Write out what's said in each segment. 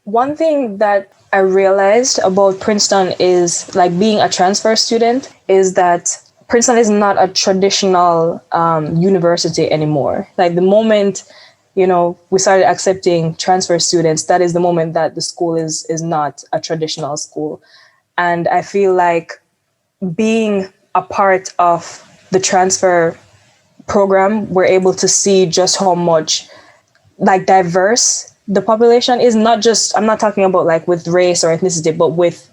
One thing that I realized about Princeton is like being a transfer student is that Princeton is not a traditional university anymore. Like the moment, we started accepting transfer students, that is the moment that the school is not a traditional school. And I feel like being a part of the transfer program, we're able to see just how much like diverse the population is. Not just, I'm not talking about like with race or ethnicity, but with,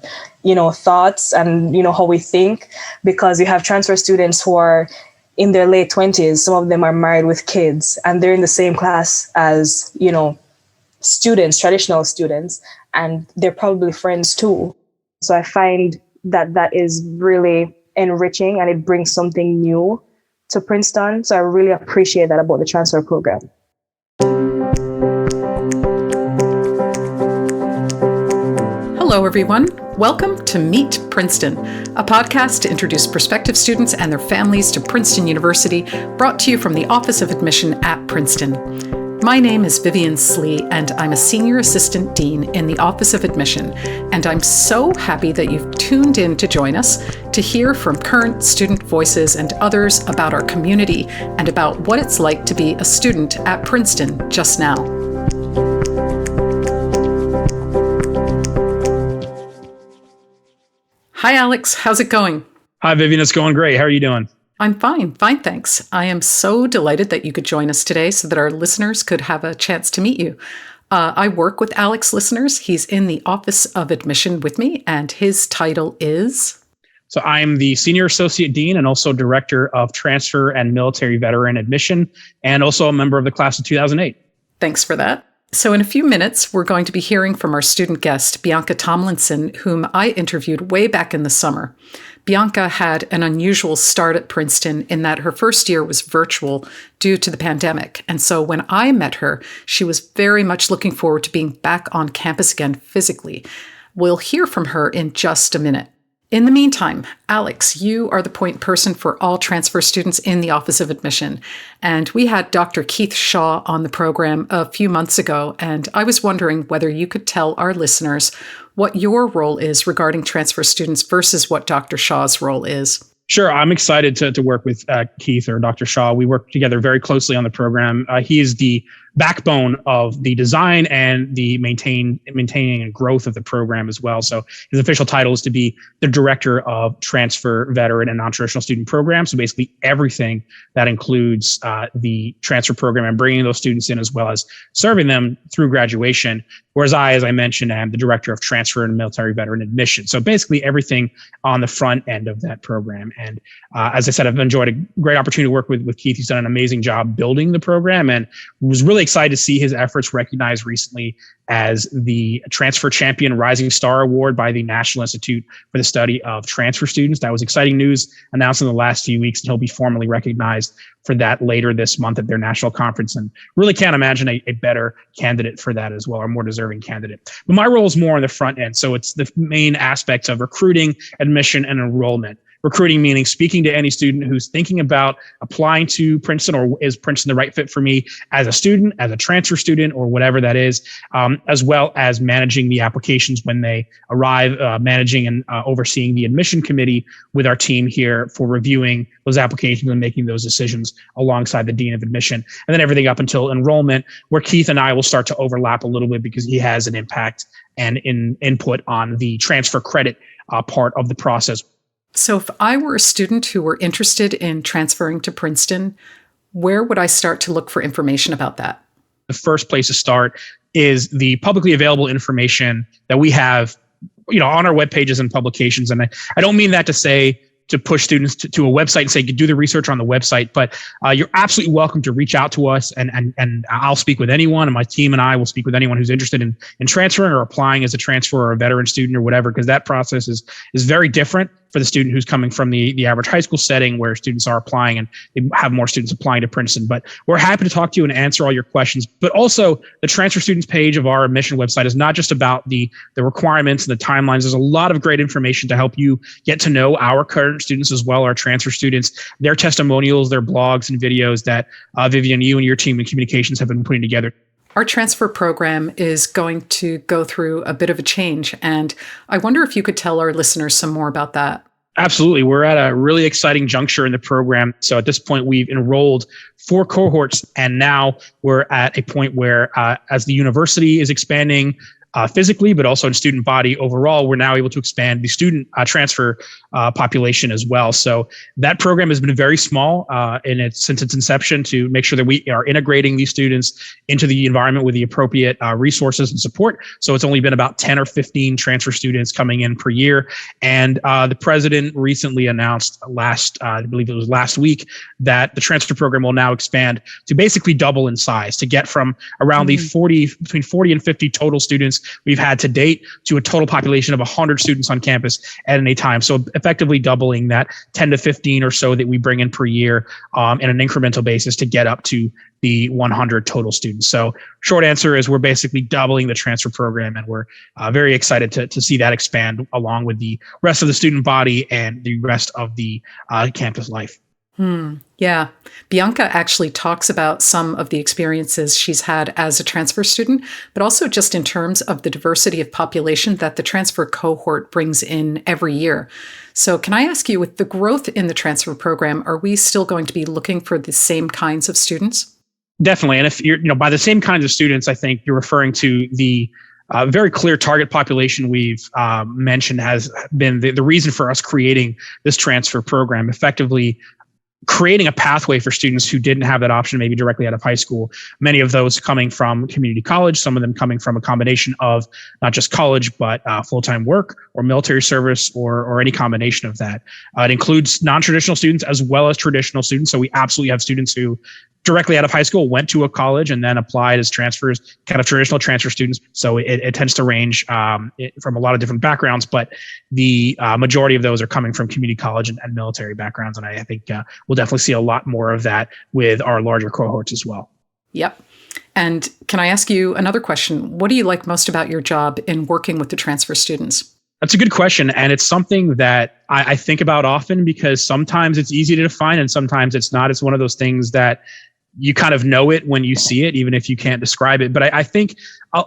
thoughts and, how we think, because you have transfer students who are in their late 20s. Some of them are married with kids and they're in the same class as, students, traditional students, and they're probably friends too. So I find that is really enriching and it brings something new to Princeton. So I really appreciate that about the transfer program. Hello, everyone. Welcome to Meet Princeton, a podcast to introduce prospective students and their families to Princeton University, brought to you from the Office of Admission at Princeton. My name is Vivian Slee, and I'm a Senior Assistant Dean in the Office of Admission, and I'm so happy that you've tuned in to join us to hear from current student voices and others about our community and about what it's like to be a student at Princeton just now. Hi, Alex. How's it going? Hi, Vivian. It's going great. How are you doing? I'm fine, thanks. I am so delighted that you could join us today so that our listeners could have a chance to meet you. I work with Alex, listeners. He's in the Office of Admission with me, and his title is? So I'm the Senior Associate Dean and also Director of Transfer and Military Veteran Admission, and also a member of the class of 2008. Thanks for that. So in a few minutes, we're going to be hearing from our student guest, Beianka Tomlinson, whom I interviewed way back in the summer. Bianca had an unusual start at Princeton in that her first year was virtual due to the pandemic. And so when I met her, she was very much looking forward to being back on campus again physically. We'll hear from her in just a minute. In the meantime, Alex, you are the point person for all transfer students in the Office of Admission. And we had Dr. Keith Shaw on the program a few months ago, and I was wondering whether you could tell our listeners what your role is regarding transfer students versus what Dr. Shaw's role is. Sure. I'm excited to work with Keith or Dr. Shaw. We work together very closely on the program. He is the backbone of the design and the maintaining and growth of the program as well. So his official title is to be the Director of Transfer, Veteran, and Non-Traditional Student Programs. So basically everything that includes the transfer program and bringing those students in as well as serving them through graduation. Whereas I, as I mentioned, am the Director of Transfer and Military Veteran Admission. So basically everything on the front end of that program. And as I said, I've enjoyed a great opportunity to work with Keith. He's done an amazing job building the program and was really excited to see his efforts recognized recently as the Transfer Champion Rising Star Award by the National Institute for the Study of Transfer Students. That was exciting news announced in the last few weeks, and he'll be formally recognized for that later this month at their national conference. And really can't imagine a better candidate for that as well, or more deserving candidate. But my role is more on the front end. So it's the main aspects of recruiting, admission, and enrollment. Recruiting meaning speaking to any student who's thinking about applying to Princeton, or is Princeton the right fit for me as a student, as a transfer student, or whatever that is, as well as managing the applications when they arrive, managing and overseeing the admission committee with our team here for reviewing those applications and making those decisions alongside the Dean of Admission. And then everything up until enrollment, where Keith and I will start to overlap a little bit because he has an impact and input on the transfer credit part of the process. So if I were a student who were interested in transferring to Princeton, where would I start to look for information about that? The first place to start is the publicly available information that we have, on our web pages and publications. And I don't mean that to say to push students to a website and say, do the research on the website, but you're absolutely welcome to reach out to us and I'll speak with anyone, and my team and I will speak with anyone who's interested in transferring or applying as a transfer or a veteran student or whatever, because that process is very different for the student who's coming from the average high school setting where students are applying and they have more students applying to Princeton. But we're happy to talk to you and answer all your questions. But also the transfer students page of our admission website is not just about the requirements and the timelines. There's a lot of great information to help you get to know our current students as well, our transfer students, their testimonials, their blogs and videos that Vivian, you and your team in communications have been putting together. Our transfer program is going to go through a bit of a change, and I wonder if you could tell our listeners some more about that. Absolutely. We're at a really exciting juncture in the program. So at this point, we've enrolled 4 cohorts, and now we're at a point where as the university is expanding physically, but also in student body overall, we're now able to expand the student transfer population as well. So that program has been very small since its inception to make sure that we are integrating these students into the environment with the appropriate resources and support. So it's only been about 10 or 15 transfer students coming in per year. And the president recently announced I believe it was last week, that the transfer program will now expand to basically double in size, to get from around between 40 and 50 total students we've had to date to a total population of 100 students on campus at any time. So effectively doubling that 10 to 15 or so that we bring in per year in an incremental basis to get up to the 100 total students. So short answer is we're basically doubling the transfer program, and we're very excited to see that expand along with the rest of the student body and the rest of the campus life. Yeah. Bianca actually talks about some of the experiences she's had as a transfer student, but also just in terms of the diversity of population that the transfer cohort brings in every year. So can I ask you, with the growth in the transfer program, are we still going to be looking for the same kinds of students? Definitely. And if you're, by the same kinds of students, I think you're referring to the very clear target population we've mentioned has been the reason for us creating this transfer program, effectively creating a pathway for students who didn't have that option, maybe directly out of high school. Many of those coming from community college, some of them coming from a combination of not just college, but full-time work or military service or any combination of that. It includes non-traditional students as well as traditional students. So we absolutely have students who directly out of high school went to a college and then applied as transfers, kind of traditional transfer students. So it tends to range from a lot of different backgrounds, but the majority of those are coming from community college and military backgrounds. And I think we'll definitely see a lot more of that with our larger cohorts as well. Yep. And can I ask you another question? What do you like most about your job in working with the transfer students? That's a good question. And it's something that I think about often, because sometimes it's easy to define and sometimes it's not. It's one of those things that you kind of know it when you see it, even if you can't describe it. But I think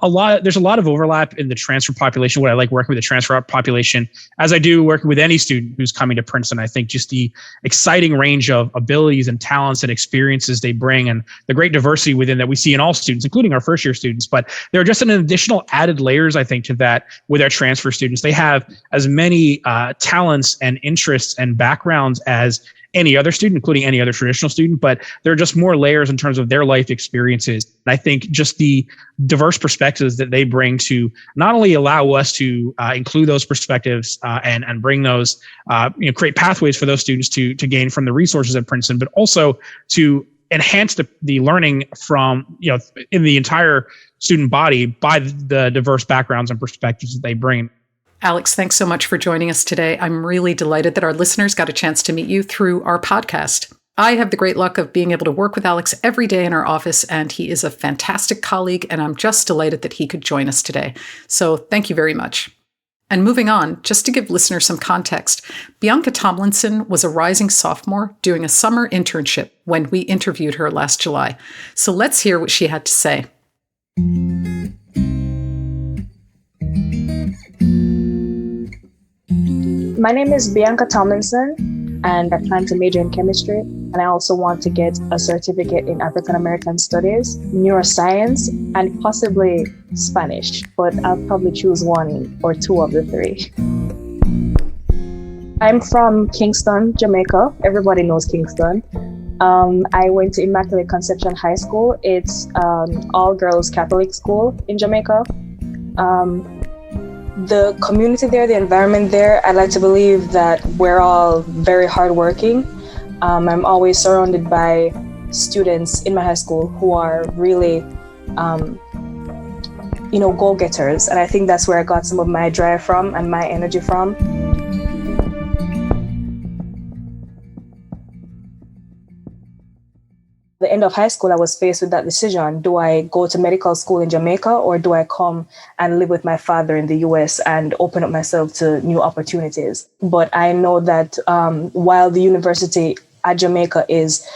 there's a lot of overlap in the transfer population. What I like working with the transfer population, as I do working with any student who's coming to Princeton, I think just the exciting range of abilities and talents and experiences they bring, and the great diversity within that we see in all students, including our first year students. But there are just an additional added layers, I think, to that with our transfer students. They have as many talents and interests and backgrounds as any other student, including any other traditional student, but there are just more layers in terms of their life experiences. And I think just the diverse perspectives that they bring to not only allow us to include those perspectives and bring those, create pathways for those students to gain from the resources at Princeton, but also to enhance the learning from, in the entire student body by the diverse backgrounds and perspectives that they bring. Alex, thanks so much for joining us today. I'm really delighted that our listeners got a chance to meet you through our podcast. I have the great luck of being able to work with Alex every day in our office, and he is a fantastic colleague, and I'm just delighted that he could join us today. So thank you very much. And moving on, just to give listeners some context, Beianka Tomlinson was a rising sophomore doing a summer internship when we interviewed her last July. So let's hear what she had to say. My name is Beianka Tomlinson, and I plan to major in chemistry. And I also want to get a certificate in African American Studies, neuroscience, and possibly Spanish. But I'll probably choose one or two of the three. I'm from Kingston, Jamaica. Everybody knows Kingston. I went to Immaculate Conception High School. It's all-girls Catholic school in Jamaica. The community there, the environment there, I like to believe that we're all very hardworking. I'm always surrounded by students in my high school who are really, go-getters. And I think that's where I got some of my drive from and my energy from. The end of high school, I was faced with that decision. Do I go to medical school in Jamaica, or do I come and live with my father in the US and open up myself to new opportunities? But I know that while the university at Jamaica is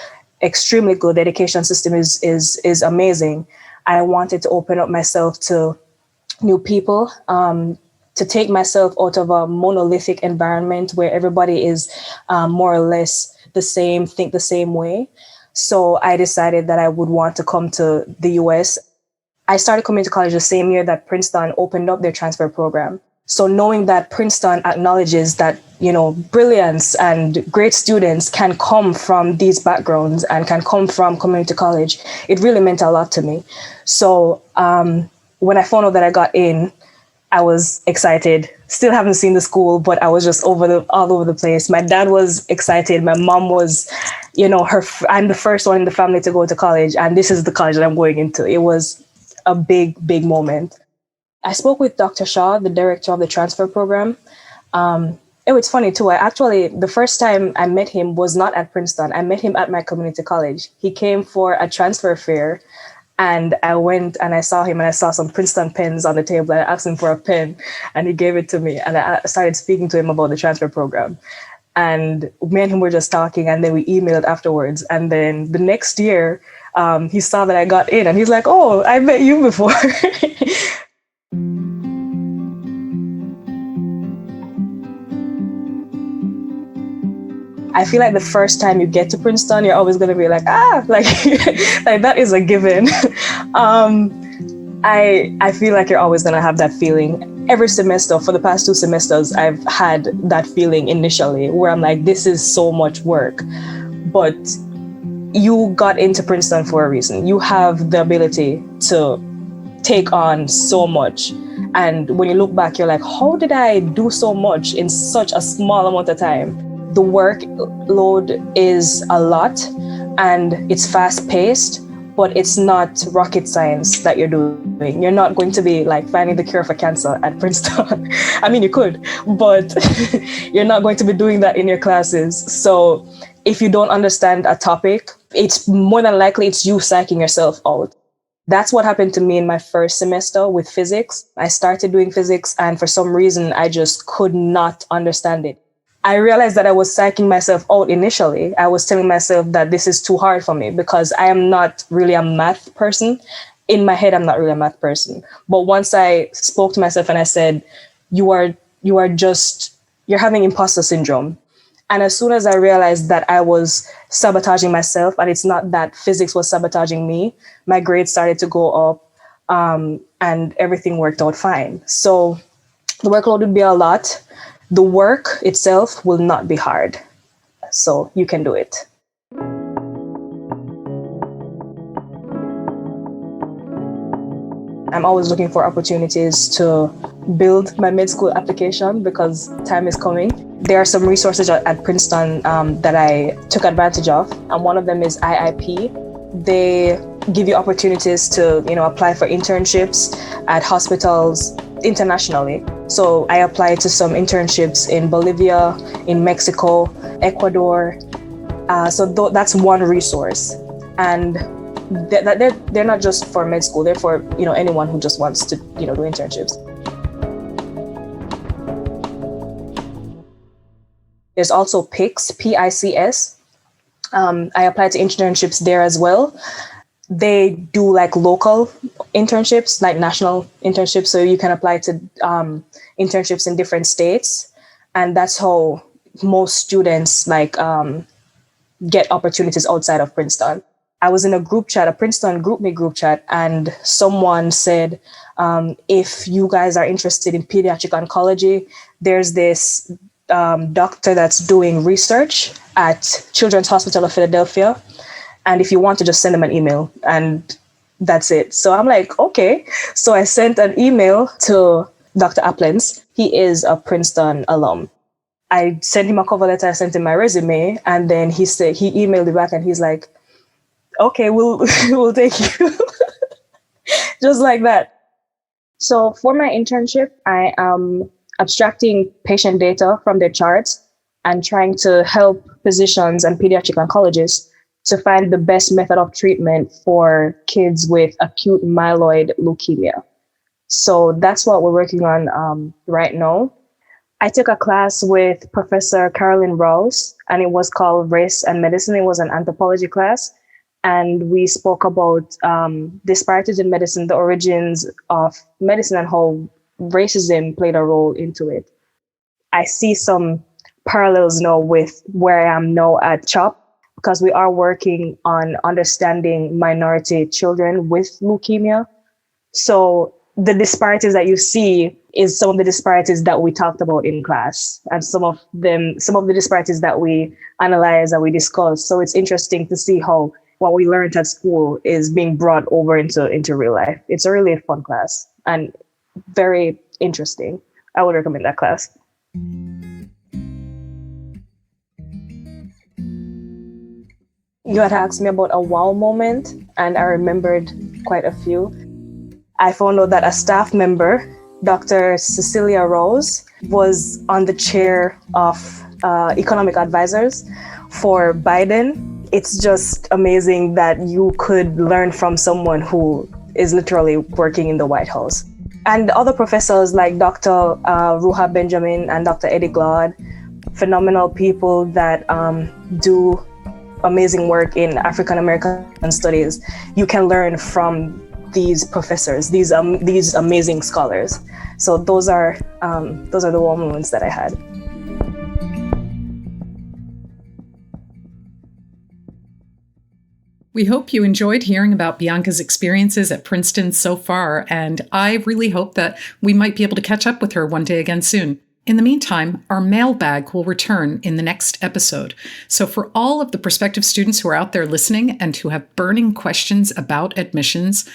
extremely good, the education system is amazing, I wanted to open up myself to new people, to take myself out of a monolithic environment where everybody is more or less the same, think the same way. So I decided that I would want to come to the US. I started coming to college the same year that Princeton opened up their transfer program. So knowing that Princeton acknowledges that, brilliance and great students can come from these backgrounds and can come from community college, it really meant a lot to me. So when I found out that I got in, I was excited. Still haven't seen the school, but I was just all over the place. My dad was excited. My mom was, I'm the first one in the family to go to college, and this is the college that I'm going into. It was a big, big moment. I spoke with Dr. Shaw, the director of the transfer program. It was funny too. The first time I met him was not at Princeton. I met him at my community college. He came for a transfer fair, and I went and I saw him, and I saw some Princeton pens on the table. I asked him for a pen, and he gave it to me. And I started speaking to him about the transfer program. And me and him were just talking, and then we emailed afterwards. And then the next year, he saw that I got in, and he's like, "Oh, I met you before." I feel like the first time you get to Princeton, you're always going to be like, like that is a given. I feel like you're always going to have that feeling. Every semester, for the past 2 semesters, I've had that feeling initially where I'm like, this is so much work. But you got into Princeton for a reason. You have the ability to take on so much. And when you look back, you're like, how did I do so much in such a small amount of time? The workload is a lot and it's fast paced, but it's not rocket science that you're doing. You're not going to be like finding the cure for cancer at Princeton. I mean, you could, but you're not going to be doing that in your classes. So if you don't understand a topic, it's more than likely it's you psyching yourself out. That's what happened to me in my first semester with physics. I started doing physics, and for some reason, I just could not understand it. I realized that I was psyching myself out initially. I was telling myself that this is too hard for me because I am not really a math person. In my head, I'm not really a math person. But once I spoke to myself and I said, you're having imposter syndrome. And as soon as I realized that I was sabotaging myself and it's not that physics was sabotaging me, my grades started to go up, and everything worked out fine. So the workload would be a lot. The work itself will not be hard. So you can do it. I'm always looking for opportunities to build my med school application because time is coming. There are some resources at Princeton that I took advantage of, and one of them is IIP. They give you opportunities to, apply for internships at hospitals internationally. So I applied to some internships in Bolivia, in Mexico, Ecuador. So that's one resource. And they're not just for med school, they're for anyone who just wants to do internships. There's also PICS, P-I-C-S. I applied to internships there as well. They do like local internships, like national internships. So you can apply to internships in different states. And that's how most students get opportunities outside of Princeton. I was in a group chat, a Princeton GroupMe group chat, and someone said, if you guys are interested in pediatric oncology, there's this doctor that's doing research at Children's Hospital of Philadelphia. And if you want to just send them an email, and that's it. So I'm like, okay. So I sent an email to Dr. Applins. He is a Princeton alum. I sent him a cover letter, I sent him my resume, and then he emailed me back and he's like, okay, we'll take you. Just like that. So for my internship, I am abstracting patient data from their charts and trying to help physicians and pediatric oncologists to find the best method of treatment for kids with acute myeloid leukemia. So that's what we're working on right now. I took a class with Professor Carolyn Rouse, and it was called Race and Medicine. It was an anthropology class. And we spoke about disparities in medicine, the origins of medicine, and how racism played a role into it. I see some parallels now with where I am now at CHOP, because we are working on understanding minority children with leukemia. So the disparities that you see is some of the disparities that we talked about in class, and some of the disparities that we analyze and we discuss. So it's interesting to see how what we learned at school is being brought over into real life. It's a really fun class and very interesting. I would recommend that class. You had asked me about a wow moment, and I remembered quite a few. I found out that a staff member, Dr. Cecilia Rose, was on the chair of economic advisors for Biden. It's just amazing that you could learn from someone who is literally working in the White House. And other professors like Dr. Ruha Benjamin and Dr. Eddie Glaude, phenomenal people that do amazing work in African American studies. You can learn from these professors, these amazing scholars. So those are the warm moments that I had. We hope you enjoyed hearing about Bianca's experiences at Princeton so far, and I really hope that we might be able to catch up with her one day again soon. In the meantime, our mailbag will return in the next episode. So for all of the prospective students who are out there listening and who have burning questions about admissions,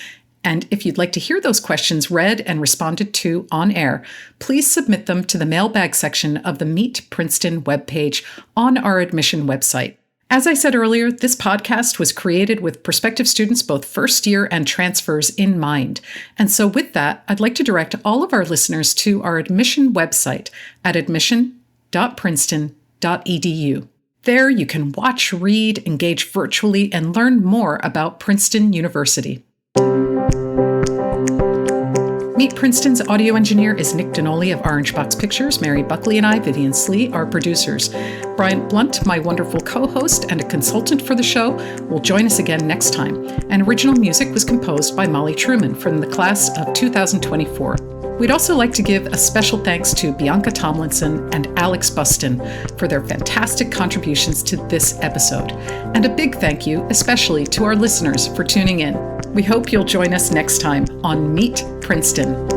and if you'd like to hear those questions read and responded to on air, please submit them to the mailbag section of the Meet Princeton webpage on our admission website. As I said earlier, this podcast was created with prospective students, both first year and transfers, in mind. And so with that, I'd like to direct all of our listeners to our admission website at admission.princeton.edu. There you can watch, read, engage virtually, and learn more about Princeton University. Meet Princeton's audio engineer is Nick Dinoli of Orange Box Pictures. Mary Buckley and I, Vivian Slee, are producers. Bryant Blunt, my wonderful co-host and a consultant for the show, will join us again next time. And original music was composed by Molly Truman from the class of 2024. We'd also like to give a special thanks to Beianka Tomlinson and Alex Bustin for their fantastic contributions to this episode. And a big thank you especially to our listeners for tuning in. We hope you'll join us next time on Meet Princeton.